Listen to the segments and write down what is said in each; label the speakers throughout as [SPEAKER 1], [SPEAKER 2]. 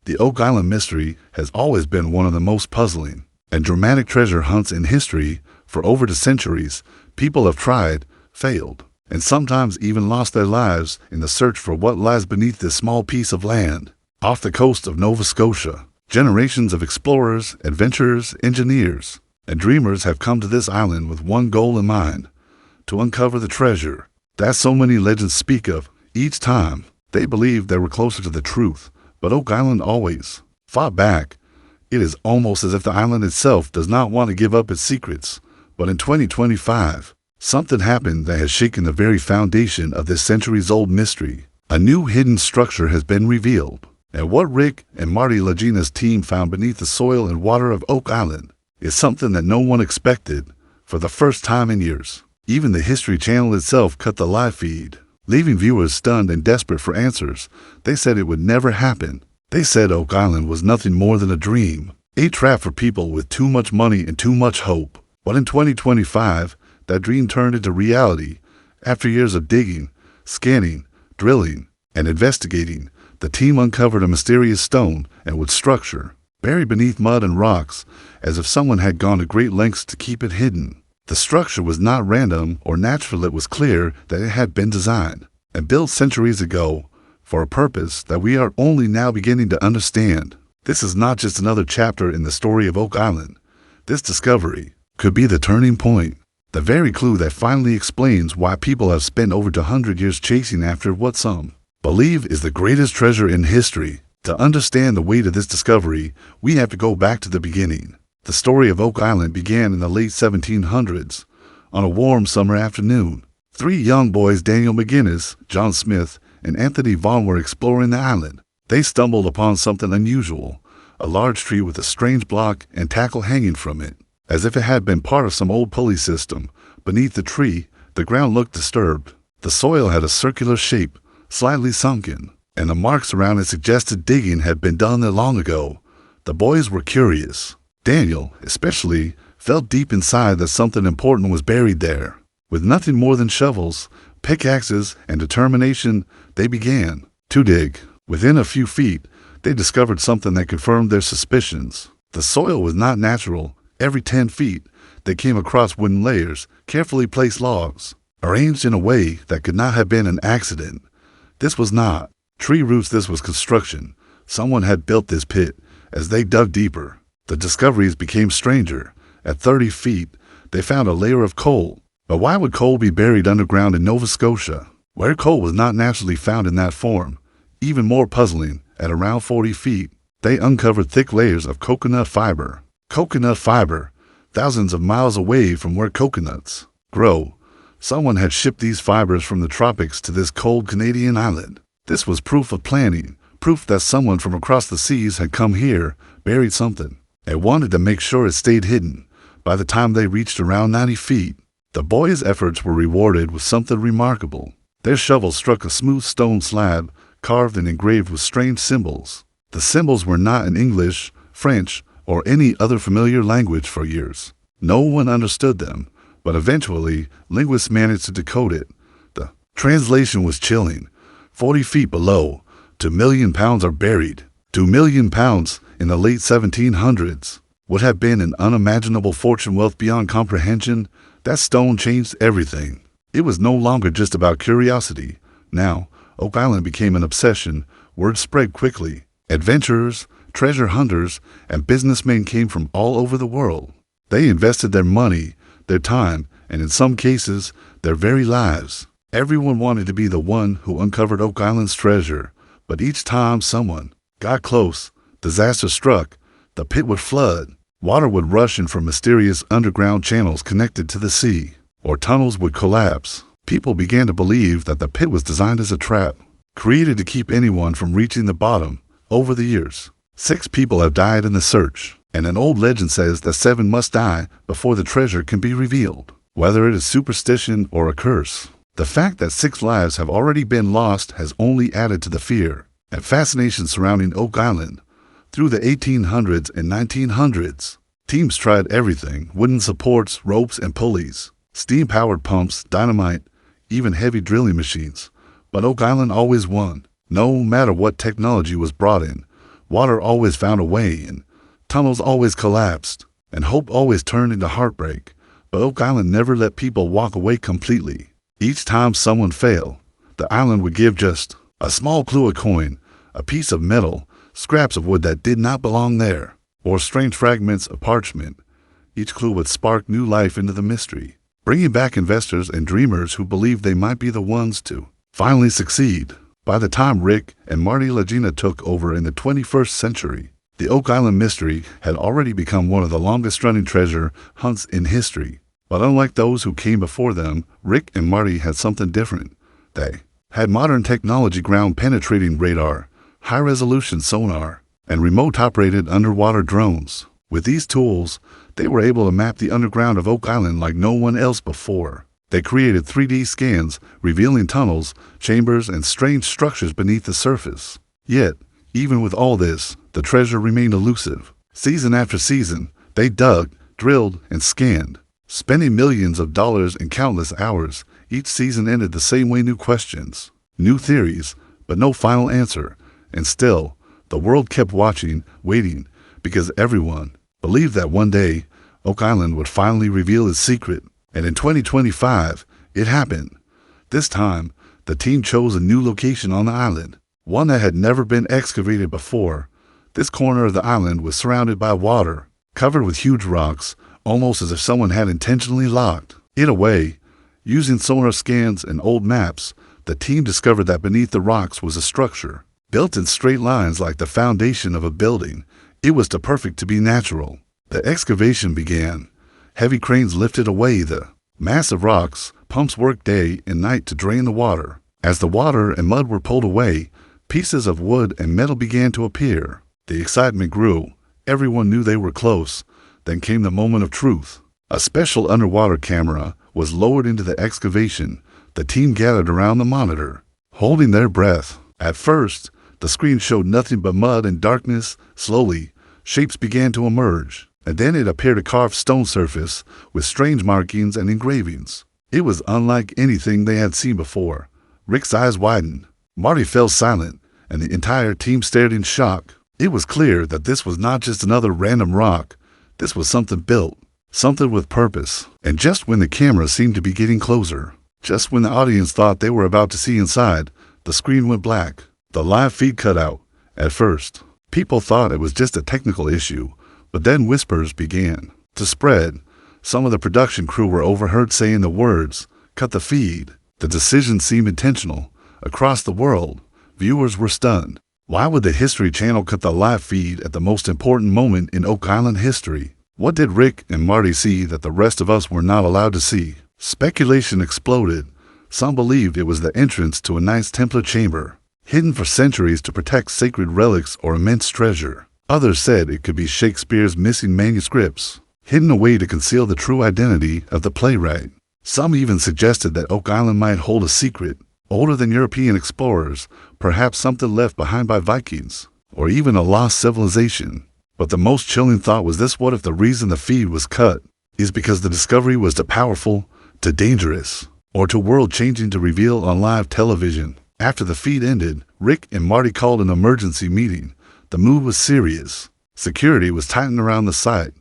[SPEAKER 1] The Oak Island mystery has always been one of the most puzzling and dramatic treasure hunts in history. For over the centuries, people have tried, failed, and sometimes even lost their lives in the search for what lies beneath this small piece of land. Off the coast of Nova Scotia, generations of explorers, adventurers, engineers, and dreamers have come to this island with one goal in mind: to uncover the treasure that so many legends speak of. Each time, they believed they were closer to the truth, but Oak Island always fought back. It is almost as if the island itself does not want to give up its secrets. But in 2025, something happened that has shaken the very foundation of this centuries-old mystery. A new hidden structure has been revealed, and what Rick and Marty Lagina's team found beneath the soil and water of Oak Island is something that no one expected. For the first time in years, even the History Channel itself cut the live feed, leaving viewers stunned and desperate for answers. They said it would never happen. They said Oak Island was nothing more than a dream, a trap for people with too much money and too much hope. But in 2025, that dream turned into reality. After years of digging, scanning, drilling, and investigating, the team uncovered a mysterious stone and wood structure, buried beneath mud and rocks, as if someone had gone to great lengths to keep it hidden. The structure was not random or natural. It was clear that it had been designed and built centuries ago for a purpose that we are only now beginning to understand. This is not just another chapter in the story of Oak Island. This discovery could be the turning point, the very clue that finally explains why people have spent over 200 years chasing after what some believe is the greatest treasure in history. To understand the weight of this discovery, we have to go back to the beginning. The story of Oak Island began in the late 1700s. On a warm summer afternoon, three young boys, Daniel McGinnis, John Smith, and Anthony Vaughn, were exploring the island. They stumbled upon something unusual, a large tree with a strange block and tackle hanging from it, as if it had been part of some old pulley system. Beneath the tree, the ground looked disturbed. The soil had a circular shape, slightly sunken, and the marks around it suggested digging had been done there long ago. The boys were curious. Daniel, especially, felt deep inside that something important was buried there. With nothing more than shovels, pickaxes, and determination, they began to dig. Within a few feet, they discovered something that confirmed their suspicions. The soil was not natural. Every 10 feet, they came across wooden layers, carefully placed logs, arranged in a way that could not have been an accident. This was not tree roots, this was construction. Someone had built this pit. As they dug deeper, the discoveries became stranger. At 30 feet, they found a layer of coal. But why would coal be buried underground in Nova Scotia, where coal was not naturally found in that form? Even more puzzling, at around 40 feet, they uncovered thick layers of coconut fiber. Coconut fiber, thousands of miles away from where coconuts grow. Someone had shipped these fibers from the tropics to this cold Canadian island. This was proof of planning, proof that someone from across the seas had come here, buried something, and wanted to make sure it stayed hidden. By the time they reached around 90 feet, the boys' efforts were rewarded with something remarkable. Their shovels struck a smooth stone slab, carved and engraved with strange symbols. The symbols were not in English, French, or any other familiar language. For years, no one understood them, but eventually, linguists managed to decode it. The translation was chilling. 40 feet below, 2 million pounds are buried. 2 million pounds in the late 1700s would have been an unimaginable fortune, wealth beyond comprehension. That stone changed everything. It was no longer just about curiosity. Now, Oak Island became an obsession. Word spread quickly. Adventurers, treasure hunters, and businessmen came from all over the world. They invested their money, their time, and in some cases, their very lives. Everyone wanted to be the one who uncovered Oak Island's treasure. But each time someone got close, disaster struck. The pit would flood. Water would rush in from mysterious underground channels connected to the sea, or tunnels would collapse. People began to believe that the pit was designed as a trap, created to keep anyone from reaching the bottom. Over the years, 6 people have died in the search, and an old legend says that 7 must die before the treasure can be revealed. Whether it is superstition or a curse, the fact that 6 lives have already been lost has only added to the fear and fascination surrounding Oak Island. Through the 1800s and 1900s, teams tried everything: wooden supports, ropes and pulleys, steam-powered pumps, dynamite, even heavy drilling machines. But Oak Island always won. No matter what technology was brought in, water always found a way in, tunnels always collapsed, and hope always turned into heartbreak. But Oak Island never let people walk away completely. Each time someone failed, the island would give just a small clue, a coin, a piece of metal, scraps of wood that did not belong there, or strange fragments of parchment. Each clue would spark new life into the mystery, bringing back investors and dreamers who believed they might be the ones to finally succeed. By the time Rick and Marty Lagina took over in the 21st century, the Oak Island mystery had already become one of the longest-running treasure hunts in history. But unlike those who came before them, Rick and Marty had something different. They had modern technology, ground-penetrating radar, high-resolution sonar, and remote-operated underwater drones. With these tools, they were able to map the underground of Oak Island like no one else before. They created 3D scans, revealing tunnels, chambers, and strange structures beneath the surface. Yet, even with all this, the treasure remained elusive. Season after season, they dug, drilled, and scanned, spending millions of dollars and countless hours. Each season ended the same way: new questions, new theories, but no final answer. And still, the world kept watching, waiting, because everyone believed that one day, Oak Island would finally reveal its secret. And in 2025, it happened. This time, the team chose a new location on the island, one that had never been excavated before. This corner of the island was surrounded by water, covered with huge rocks, almost as if someone had intentionally locked it away. Using sonar scans and old maps, the team discovered that beneath the rocks was a structure, built in straight lines like the foundation of a building. It was too perfect to be natural. The excavation began. Heavy cranes lifted away the massive rocks, pumps worked day and night to drain the water. As the water and mud were pulled away, pieces of wood and metal began to appear. The excitement grew. Everyone knew they were close. Then came the moment of truth. A special underwater camera was lowered into the excavation. The team gathered around the monitor, holding their breath. At first, the screen showed nothing but mud and darkness. Slowly, shapes began to emerge, and then it appeared a carved stone surface with strange markings and engravings. It was unlike anything they had seen before. Rick's eyes widened. Marty fell silent, and the entire team stared in shock. It was clear that this was not just another random rock. This was something built, something with purpose. And just when the camera seemed to be getting closer, just when the audience thought they were about to see inside, the screen went black. The live feed cut out. At first, people thought it was just a technical issue, but then whispers began to spread. Some of the production crew were overheard saying the words, "Cut the feed." The decision seemed intentional. Across the world, viewers were stunned. Why would the History Channel cut the live feed at the most important moment in Oak Island history? What did Rick and Marty see that the rest of us were not allowed to see? Speculation exploded. Some believed it was the entrance to a Knights Templar chamber, hidden for centuries to protect sacred relics or immense treasure. Others said it could be Shakespeare's missing manuscripts, hidden away to conceal the true identity of the playwright. Some even suggested that Oak Island might hold a secret, older than European explorers, perhaps something left behind by Vikings, or even a lost civilization. But the most chilling thought was this: what if the reason the feed was cut is because the discovery was too powerful, too dangerous, or too world-changing to reveal on live television? After the feed ended, Rick and Marty called an emergency meeting. The move was serious. Security was tightened around the site.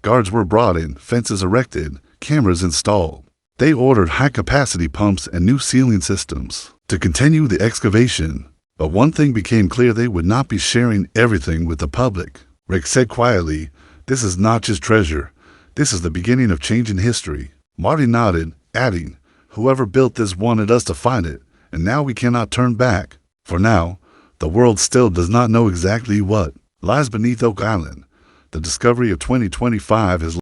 [SPEAKER 1] Guards were brought in, fences erected, cameras installed. They ordered high-capacity pumps and new sealing systems to continue the excavation. But one thing became clear: they would not be sharing everything with the public. Rick said quietly, "This is not just treasure. This is the beginning of changing history." Marty nodded, adding, "Whoever built this wanted us to find it, and now we cannot turn back." For now, the world still does not know exactly what lies beneath Oak Island. The discovery of 2025 has